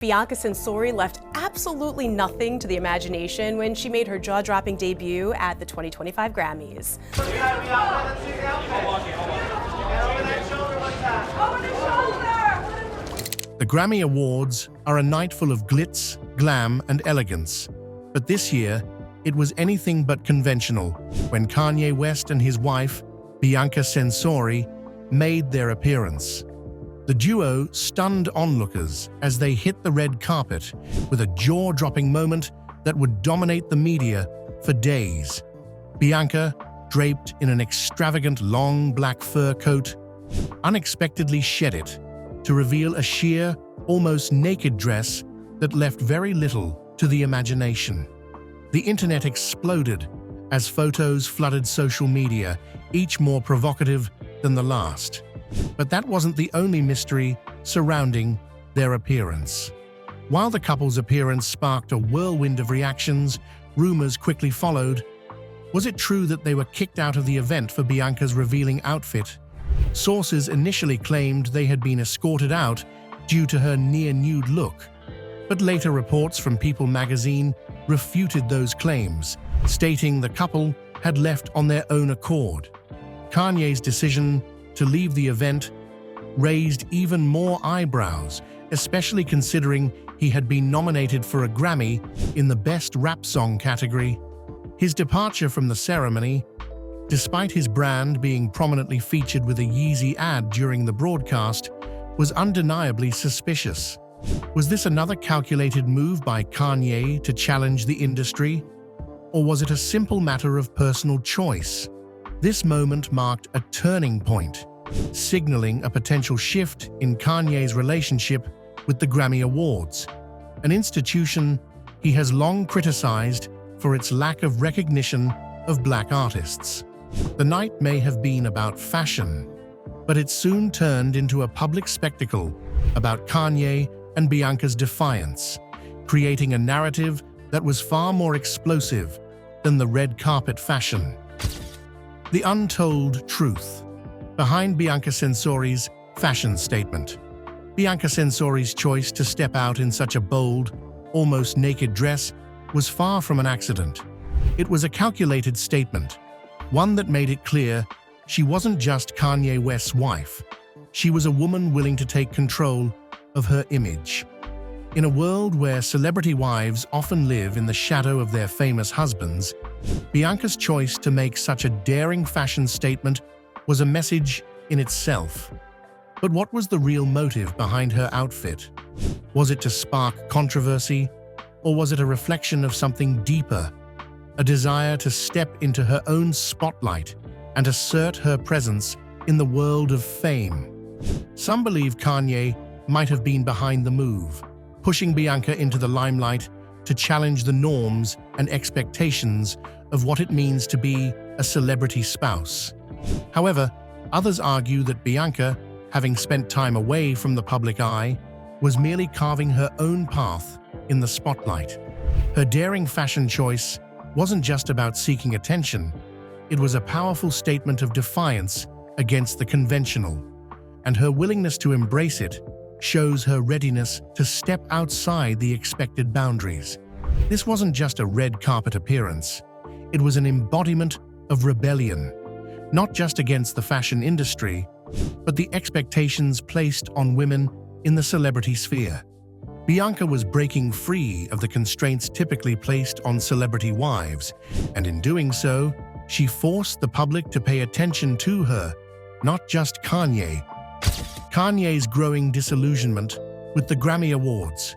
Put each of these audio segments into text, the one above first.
Bianca Censori left absolutely nothing to the imagination when she made her jaw-dropping debut at the 2025 Grammys. The Grammy Awards are a night full of glitz, glam, and elegance. But this year, it was anything but conventional when Kanye West and his wife, Bianca Censori, made their appearance. The duo stunned onlookers as they hit the red carpet with a jaw-dropping moment that would dominate the media for days. Bianca, draped in an extravagant long black fur coat, unexpectedly shed it to reveal a sheer, almost naked dress that left very little to the imagination. The internet exploded as photos flooded social media, each more provocative than the last. But that wasn't the only mystery surrounding their appearance. While the couple's appearance sparked a whirlwind of reactions, rumors quickly followed. Was it true that they were kicked out of the event for Bianca's revealing outfit? Sources initially claimed they had been escorted out due to her near-nude look, but later reports from People magazine refuted those claims, stating the couple had left on their own accord. Kanye's decision to leave the event raised even more eyebrows, especially considering he had been nominated for a Grammy in the Best Rap Song category. His departure from the ceremony, despite his brand being prominently featured with a Yeezy ad during the broadcast, was undeniably suspicious. Was this another calculated move by Kanye to challenge the industry? Or was it a simple matter of personal choice? This moment marked a turning point, signaling a potential shift in Kanye's relationship with the Grammy Awards, an institution he has long criticized for its lack of recognition of Black artists. The night may have been about fashion, but it soon turned into a public spectacle about Kanye and Bianca's defiance, creating a narrative that was far more explosive than the red carpet fashion. The untold truth behind Bianca Censori's fashion statement. Bianca Censori's choice to step out in such a bold, almost naked dress was far from an accident. It was a calculated statement, one that made it clear she wasn't just Kanye West's wife. She was a woman willing to take control of her image. In a world where celebrity wives often live in the shadow of their famous husbands, Bianca's choice to make such a daring fashion statement was a message in itself. But what was the real motive behind her outfit? Was it to spark controversy, or was it a reflection of something deeper, a desire to step into her own spotlight and assert her presence in the world of fame? Some believe Kanye might have been behind the move, pushing Bianca into the limelight to challenge the norms and expectations of what it means to be a celebrity spouse. However, others argue that Bianca, having spent time away from the public eye, was merely carving her own path in the spotlight. Her daring fashion choice wasn't just about seeking attention, it was a powerful statement of defiance against the conventional, and her willingness to embrace it shows her readiness to step outside the expected boundaries. This wasn't just a red carpet appearance, it was an embodiment of rebellion, not just against the fashion industry, but the expectations placed on women in the celebrity sphere. Bianca was breaking free of the constraints typically placed on celebrity wives, and in doing so, she forced the public to pay attention to her, not just Kanye. Kanye's growing disillusionment with the Grammy Awards.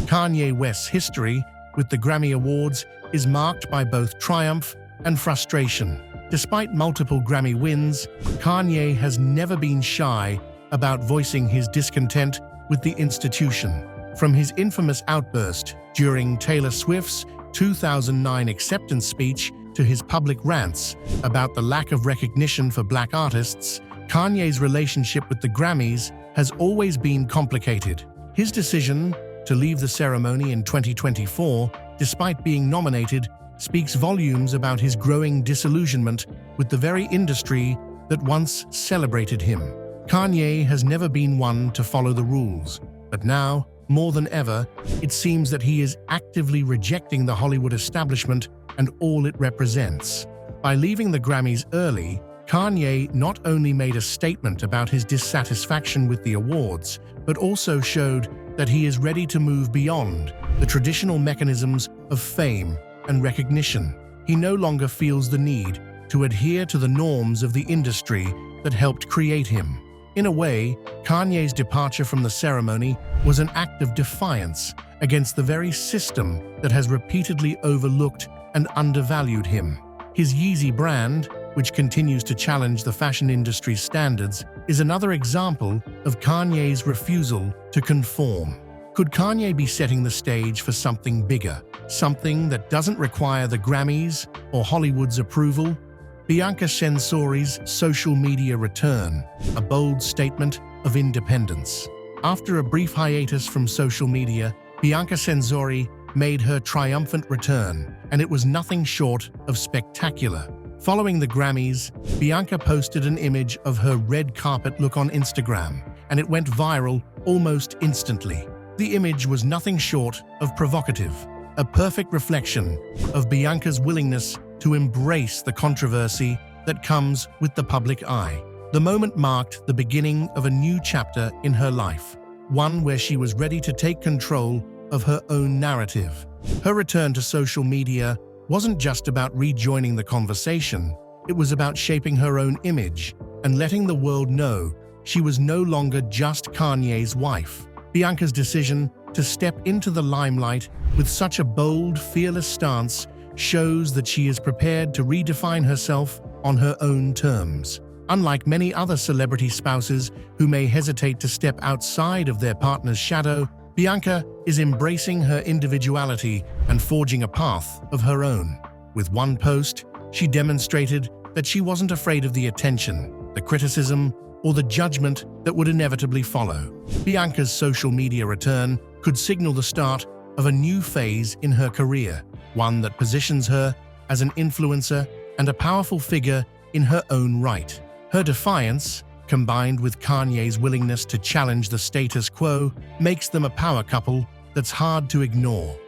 Kanye West's history with the Grammy Awards is marked by both triumph and frustration. Despite multiple Grammy wins, Kanye has never been shy about voicing his discontent with the institution. From his infamous outburst during Taylor Swift's 2009 acceptance speech to his public rants about the lack of recognition for Black artists, Kanye's relationship with the Grammys has always been complicated. His decision to leave the ceremony in 2024, despite being nominated, speaks volumes about his growing disillusionment with the very industry that once celebrated him. Kanye has never been one to follow the rules, but now, more than ever, it seems that he is actively rejecting the Hollywood establishment and all it represents. By leaving the Grammys early, Kanye not only made a statement about his dissatisfaction with the awards, but also showed that he is ready to move beyond the traditional mechanisms of fame and recognition. He no longer feels the need to adhere to the norms of the industry that helped create him. In a way, Kanye's departure from the ceremony was an act of defiance against the very system that has repeatedly overlooked and undervalued him. His Yeezy brand, which continues to challenge the fashion industry's standards, is another example of Kanye's refusal to conform. Could Kanye be setting the stage for something bigger, something that doesn't require the Grammys or Hollywood's approval? Bianca Censori's social media return, a bold statement of independence. After a brief hiatus from social media, Bianca Censori made her triumphant return, and it was nothing short of spectacular. Following the Grammys, Bianca posted an image of her red carpet look on Instagram, and it went viral almost instantly. The image was nothing short of provocative, a perfect reflection of Bianca's willingness to embrace the controversy that comes with the public eye. The moment marked the beginning of a new chapter in her life, one where she was ready to take control of her own narrative. Her return to social media wasn't just about rejoining the conversation, it was about shaping her own image and letting the world know she was no longer just Kanye's wife. Bianca's decision to step into the limelight with such a bold, fearless stance shows that she is prepared to redefine herself on her own terms. Unlike many other celebrity spouses who may hesitate to step outside of their partner's shadow, Bianca is embracing her individuality and forging a path of her own. With one post, she demonstrated that she wasn't afraid of the attention, the criticism, or the judgment that would inevitably follow. Bianca's social media return could signal the start of a new phase in her career, one that positions her as an influencer and a powerful figure in her own right. Her defiance, combined with Kanye's willingness to challenge the status quo, makes them a power couple that's hard to ignore.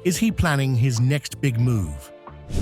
Is he planning his next big move?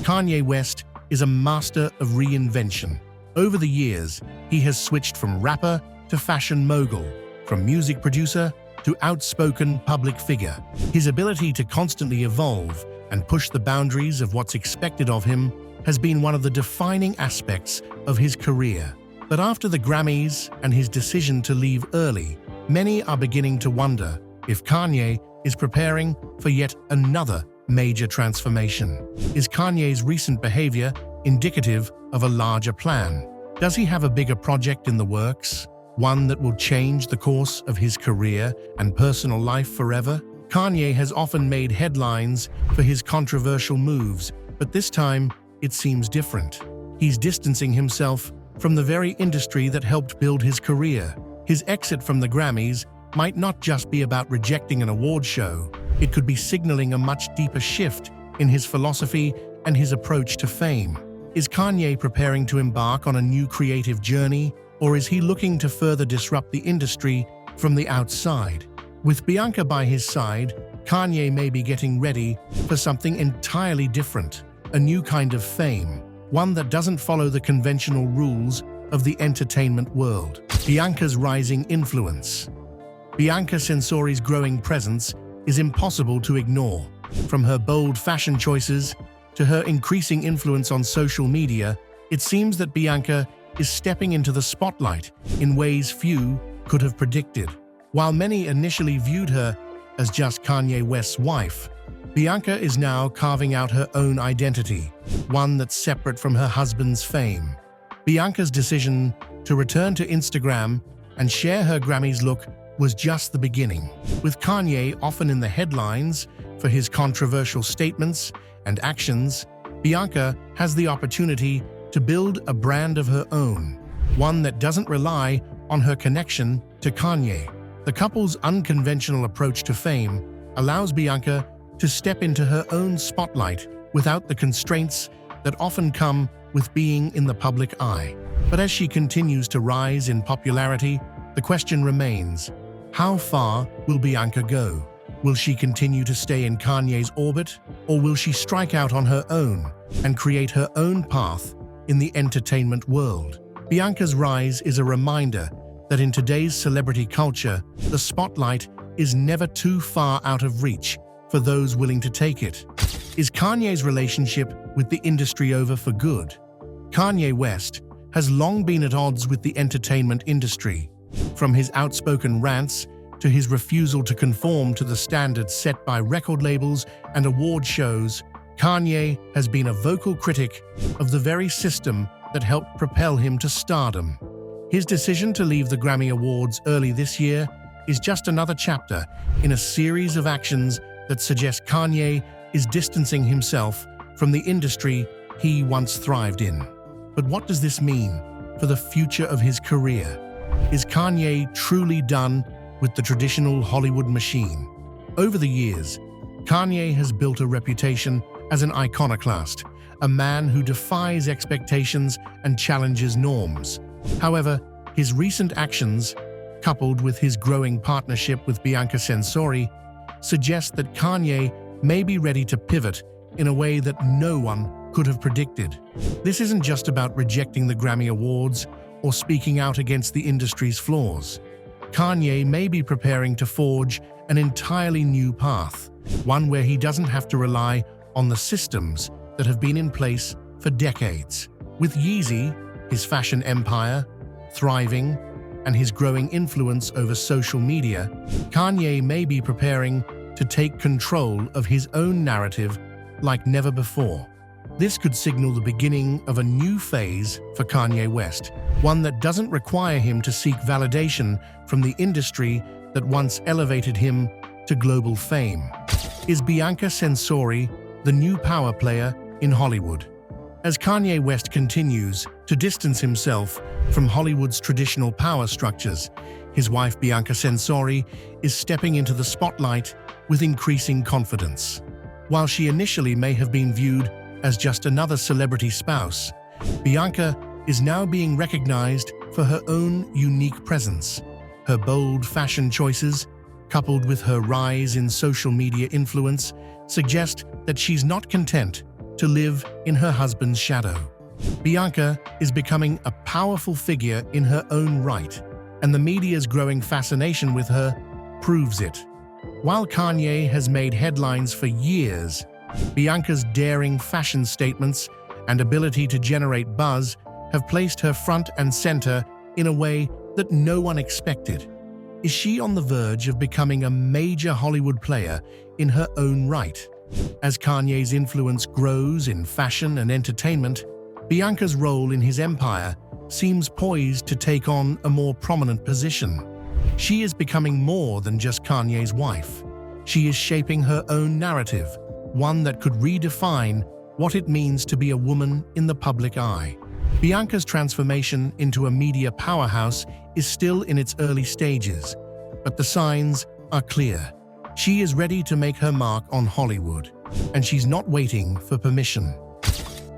Kanye West is a master of reinvention. Over the years, he has switched from rapper to fashion mogul, from music producer to outspoken public figure. His ability to constantly evolve and push the boundaries of what's expected of him has been one of the defining aspects of his career. But after the Grammys and his decision to leave early, many are beginning to wonder if Kanye is preparing for yet another major transformation. Is Kanye's recent behavior indicative of a larger plan? Does he have a bigger project in the works? One that will change the course of his career and personal life forever? Kanye has often made headlines for his controversial moves, but this time it seems different. He's distancing himself from the very industry that helped build his career. His exit from the Grammys might not just be about rejecting an award show. It could be signaling a much deeper shift in his philosophy and his approach to fame. Is Kanye preparing to embark on a new creative journey, or is he looking to further disrupt the industry from the outside? With Bianca by his side, Kanye may be getting ready for something entirely different, a new kind of fame, one that doesn't follow the conventional rules of the entertainment world. Bianca's rising influence. Bianca Censori's growing presence is impossible to ignore. From her bold fashion choices to her increasing influence on social media, it seems that Bianca is stepping into the spotlight in ways few could have predicted. While many initially viewed her as just Kanye West's wife, Bianca is now carving out her own identity, one that's separate from her husband's fame. Bianca's decision to return to Instagram and share her Grammys look was just the beginning. With Kanye often in the headlines for his controversial statements and actions, Bianca has the opportunity to build a brand of her own, one that doesn't rely on her connection to Kanye. The couple's unconventional approach to fame allows Bianca to step into her own spotlight without the constraints that often come with being in the public eye. But as she continues to rise in popularity, the question remains, How far will Bianca go? Will she continue to stay in Kanye's orbit, or will she strike out on her own and create her own path in the entertainment world? Bianca's rise is a reminder that in today's celebrity culture, the spotlight is never too far out of reach for those willing to take it. Is Kanye's relationship with the industry over for good? Kanye West has long been at odds with the entertainment industry. From his outspoken rants to his refusal to conform to the standards set by record labels and award shows, Kanye has been a vocal critic of the very system that helped propel him to stardom. His decision to leave the Grammy Awards early this year is just another chapter in a series of actions that suggest Kanye is distancing himself from the industry he once thrived in. But what does this mean for the future of his career? Is Kanye truly done with the traditional Hollywood machine? Over the years, Kanye has built a reputation as an iconoclast, a man who defies expectations and challenges norms. However, his recent actions, coupled with his growing partnership with Bianca Censori, suggest that Kanye may be ready to pivot in a way that no one could have predicted. This isn't just about rejecting the Grammy Awards or speaking out against the industry's flaws. Kanye may be preparing to forge an entirely new path, one where he doesn't have to rely on the systems that have been in place for decades. With Yeezy, his fashion empire, thriving, and his growing influence over social media, Kanye may be preparing to take control of his own narrative like never before. This could signal the beginning of a new phase for Kanye West, one that doesn't require him to seek validation from the industry that once elevated him to global fame. Is Bianca Censori the new power player in Hollywood? As Kanye West continues to distance himself from Hollywood's traditional power structures, his wife Bianca Censori is stepping into the spotlight with increasing confidence. While she initially may have been viewed as just another celebrity spouse, Bianca is now being recognized for her own unique presence. Her bold fashion choices, coupled with her rise in social media influence, suggest that she's not content to live in her husband's shadow. Bianca is becoming a powerful figure in her own right, and the media's growing fascination with her proves it. While Kanye has made headlines for years, Bianca's daring fashion statements and ability to generate buzz have placed her front and center in a way that no one expected. Is she on the verge of becoming a major Hollywood player in her own right? As Kanye's influence grows in fashion and entertainment, Bianca's role in his empire seems poised to take on a more prominent position. She is becoming more than just Kanye's wife. She is shaping her own narrative, one that could redefine what it means to be a woman in the public eye. Bianca's transformation into a media powerhouse is still in its early stages, but the signs are clear. She is ready to make her mark on Hollywood, and she's not waiting for permission.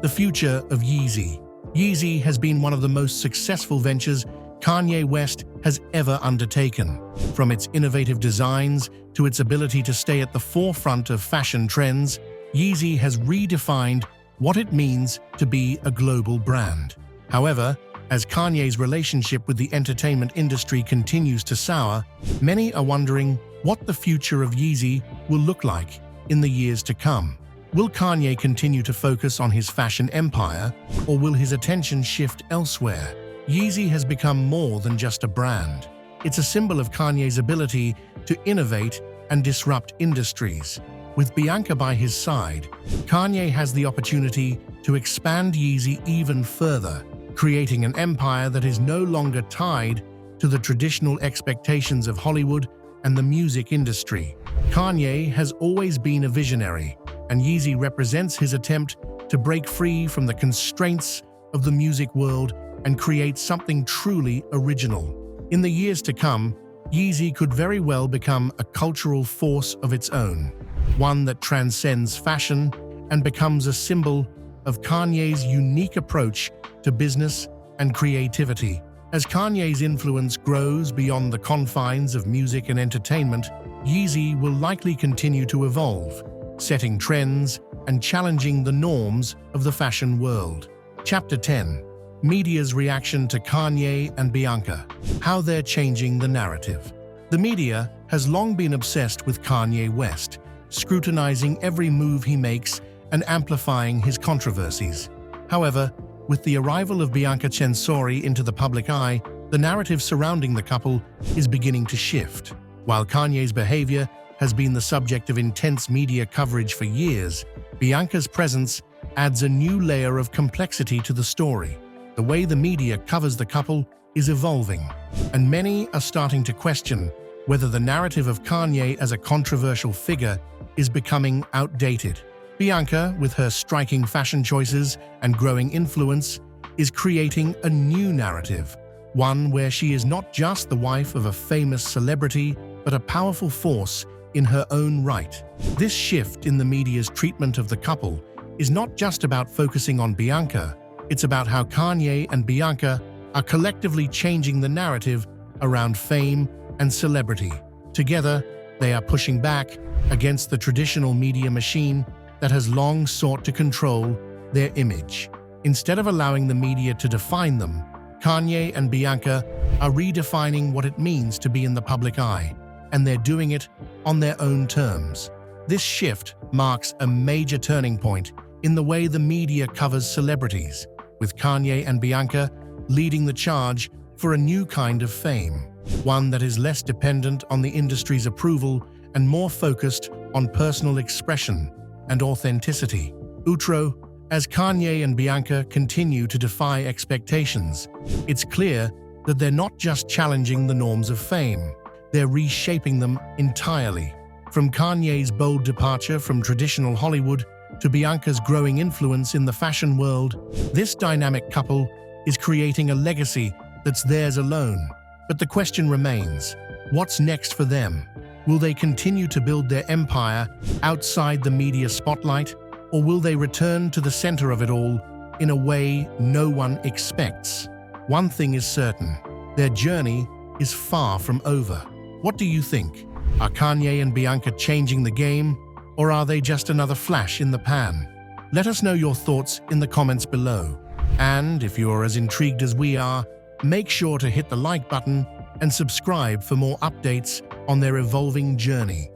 The future of Yeezy. Yeezy has been one of the most successful ventures Kanye West has ever undertaken. From its innovative designs to its ability to stay at the forefront of fashion trends, Yeezy has redefined what it means to be a global brand. However, as Kanye's relationship with the entertainment industry continues to sour, many are wondering what the future of Yeezy will look like in the years to come. Will Kanye continue to focus on his fashion empire, or will his attention shift elsewhere? Yeezy has become more than just a brand. It's a symbol of Kanye's ability to innovate and disrupt industries. With Bianca by his side, Kanye has the opportunity to expand Yeezy even further, creating an empire that is no longer tied to the traditional expectations of Hollywood and the music industry. Kanye has always been a visionary, and Yeezy represents his attempt to break free from the constraints of the music world and create something truly original. In the years to come, Yeezy could very well become a cultural force of its own, one that transcends fashion and becomes a symbol of Kanye's unique approach to business and creativity. As Kanye's influence grows beyond the confines of music and entertainment, Yeezy will likely continue to evolve, setting trends and challenging the norms of the fashion world. Chapter 10. Media's reaction to Kanye and Bianca. How they're changing the narrative. The media has long been obsessed with Kanye West, scrutinizing every move he makes and amplifying his controversies. However, with the arrival of Bianca Censori into the public eye, the narrative surrounding the couple is beginning to shift. While Kanye's behavior has been the subject of intense media coverage for years, Bianca's presence adds a new layer of complexity to the story. The way the media covers the couple is evolving, and many are starting to question whether the narrative of Kanye as a controversial figure is becoming outdated. Bianca, with her striking fashion choices and growing influence, is creating a new narrative, one where she is not just the wife of a famous celebrity, but a powerful force in her own right. This shift in the media's treatment of the couple is not just about focusing on Bianca, it's about how Kanye and Bianca are collectively changing the narrative around fame and celebrity. Together, they are pushing back against the traditional media machine that has long sought to control their image. Instead of allowing the media to define them, Kanye and Bianca are redefining what it means to be in the public eye, and they're doing it on their own terms. This shift marks a major turning point in the way the media covers celebrities, with Kanye and Bianca leading the charge for a new kind of fame, one that is less dependent on the industry's approval and more focused on personal expression and authenticity. Outro. As Kanye and Bianca continue to defy expectations, it's clear that they're not just challenging the norms of fame, they're reshaping them entirely. From Kanye's bold departure from traditional Hollywood to Bianca's growing influence in the fashion world, this dynamic couple is creating a legacy that's theirs alone. But the question remains, what's next for them? Will they continue to build their empire outside the media spotlight, or will they return to the center of it all in a way no one expects? One thing is certain, their journey is far from over. What do you think? Are Kanye and Bianca changing the game, or are they just another flash in the pan? Let us know your thoughts in the comments below. And if you're as intrigued as we are, make sure to hit the like button and subscribe for more updates on their evolving journey.